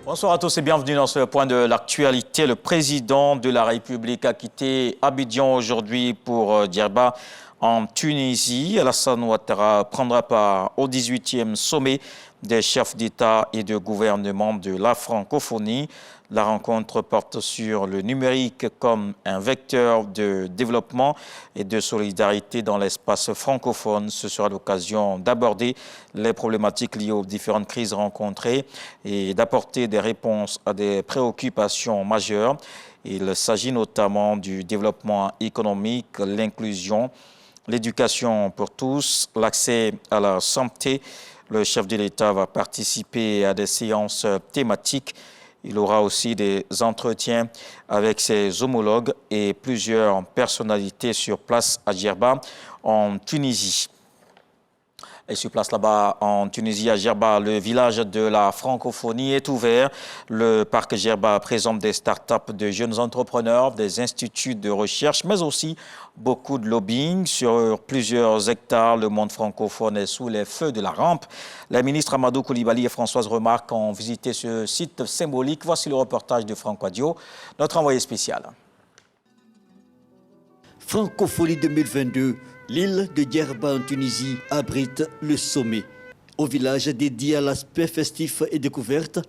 Bonsoir à tous et bienvenue dans ce point de l'actualité. Le président de la République a quitté Abidjan aujourd'hui pour Djerba en Tunisie. Alassane Ouattara prendra part au 18e sommet des chefs d'État et de gouvernement de la francophonie. La rencontre porte sur le numérique comme un vecteur de développement et de solidarité dans l'espace francophone. Ce sera l'occasion d'aborder les problématiques liées aux différentes crises rencontrées et d'apporter des réponses à des préoccupations majeures. Il s'agit notamment du développement économique, l'inclusion, l'éducation pour tous, l'accès à la santé. Le chef de l'État va participer à des séances thématiques. Il aura aussi des entretiens avec ses homologues et plusieurs personnalités sur place à Djerba, en Tunisie. Et sur place là-bas, en Tunisie, à Djerba, le village de la francophonie est ouvert. Le parc Djerba présente des startups de jeunes entrepreneurs, des instituts de recherche, mais aussi beaucoup de lobbying. Sur plusieurs hectares, le monde francophone est sous les feux de la rampe. Les ministres Amadou Koulibaly et Françoise Remarque ont visité ce site symbolique. Voici le reportage de Franck Wadio, notre envoyé spécial. Francophonie 2022, l'île de Djerba en Tunisie abrite le sommet. Au village dédié à l'aspect festif et découverte,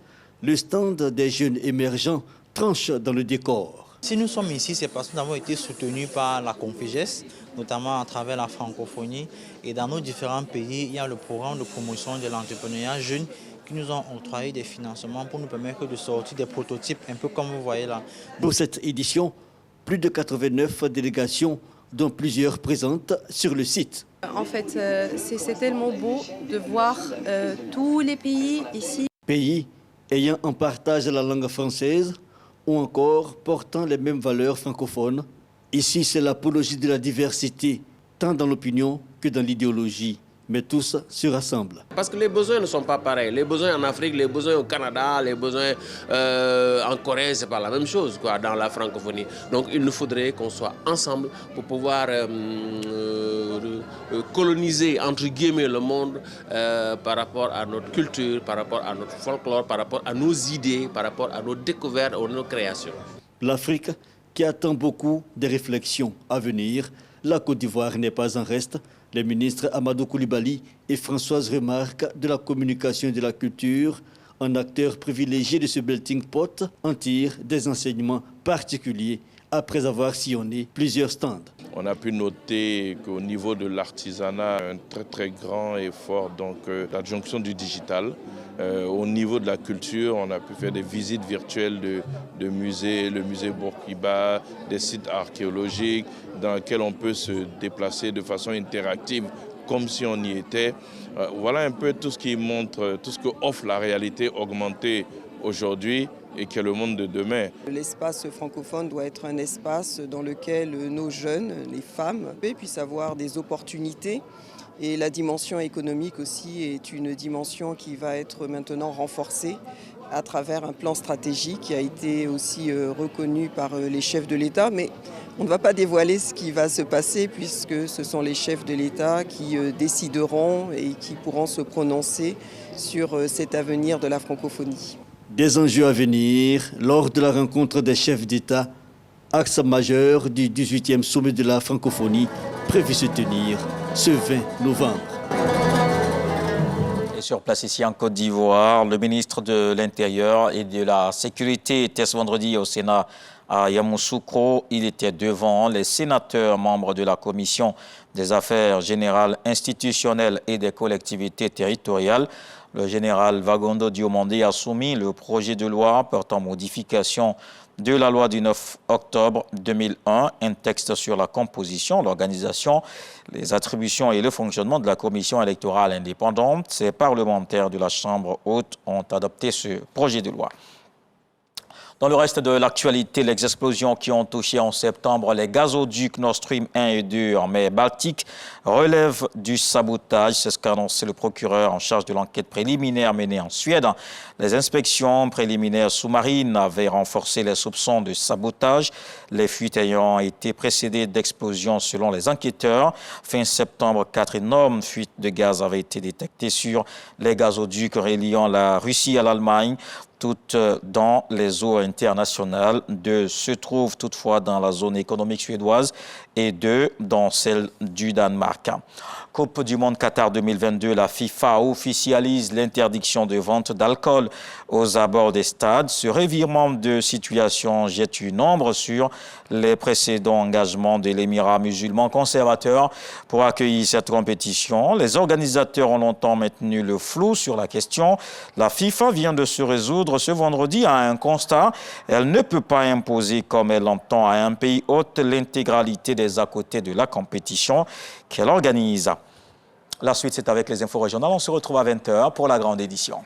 le stand des jeunes émergents tranche dans le décor. Si nous sommes ici, c'est parce que nous avons été soutenus par la Conféges, notamment à travers la francophonie. Et dans nos différents pays, il y a le programme de promotion de l'entrepreneuriat jeune qui nous ont octroyé des financements pour nous permettre de sortir des prototypes, un peu comme vous voyez là. Pour cette édition, plus de 89 délégations, dont plusieurs présentes sur le site. En fait, c'est tellement beau de voir tous les pays ici. Pays ayant en partage la langue française ou encore portant les mêmes valeurs francophones. Ici, c'est l'apologie de la diversité, tant dans l'opinion que dans l'idéologie. Mais tous se rassemblent. Parce que les besoins ne sont pas pareils. Les besoins en Afrique, les besoins au Canada, les besoins en Corée, ce n'est pas la même chose quoi, dans la francophonie. Donc il nous faudrait qu'on soit ensemble pour pouvoir coloniser, entre guillemets, le monde par rapport à notre culture, par rapport à notre folklore, par rapport à nos idées, par rapport à nos découvertes, à nos créations. L'Afrique, qui attend beaucoup de réflexions à venir, la Côte d'Ivoire n'est pas en reste. Les ministres Amadou Koulibaly et Françoise Remarque de la communication et de la culture, un acteur privilégié de ce melting pot, en tirent des enseignements particuliers après avoir sillonné plusieurs stands. On a pu noter qu'au niveau de l'artisanat, un très grand effort, donc l'adjonction du digital. Au niveau de la culture, on a pu faire des visites virtuelles de musées, le musée Bourguiba, des sites archéologiques dans lesquels on peut se déplacer de façon interactive comme si on y était. Voilà un peu tout ce qui montre, tout ce que offre la réalité augmentée aujourd'hui et qui est le monde de demain. L'espace francophone doit être un espace dans lequel nos jeunes, les femmes, puissent avoir des opportunités. Et la dimension économique aussi est une dimension qui va être maintenant renforcée à travers un plan stratégique qui a été aussi reconnu par les chefs de l'État. Mais on ne va pas dévoiler ce qui va se passer puisque ce sont les chefs de l'État qui décideront et qui pourront se prononcer sur cet avenir de la francophonie. Des enjeux à venir lors de la rencontre des chefs d'État, axe majeur du 18e sommet de la francophonie, prévu se tenir ce 20 novembre. Et sur place ici en Côte d'Ivoire, le ministre de l'Intérieur et de la Sécurité était ce vendredi au Sénat à Yamoussoukro. Il était devant les sénateurs membres de la Commission des affaires générales institutionnelles et des collectivités territoriales. Le général Vagondo Diomandé a soumis le projet de loi portant modification de la loi du 9 octobre 2001, un texte sur la composition, l'organisation, les attributions et le fonctionnement de la commission électorale indépendante. Ces parlementaires de la Chambre haute ont adopté ce projet de loi. Dans le reste de l'actualité, les explosions qui ont touché en septembre les gazoducs Nord Stream 1 et 2 en mer Baltique relèvent du sabotage. C'est ce qu'a annoncé le procureur en charge de l'enquête préliminaire menée en Suède. Les inspections préliminaires sous-marines avaient renforcé les soupçons de sabotage, les fuites ayant été précédées d'explosions selon les enquêteurs. Fin septembre, 4 énormes fuites de gaz avaient été détectées sur les gazoducs reliant la Russie à l'Allemagne. toutes dans les eaux internationales. 2 se trouvent toutefois dans la zone économique suédoise et 2 dans celle du Danemark. Coupe du monde Qatar 2022, la FIFA officialise l'interdiction de vente d'alcool aux abords des stades. Ce revirement de situation jette une ombre sur les précédents engagements de l'Émirat musulman conservateur pour accueillir cette compétition. Les organisateurs ont longtemps maintenu le flou sur la question. La FIFA vient de se résoudre ce vendredi à un constat. Elle ne peut pas imposer comme elle l'entend à un pays hôte l'intégralité des à côté de la compétition qu'elle organise. La suite, c'est avec les infos régionales. On se retrouve à 20h pour la grande édition.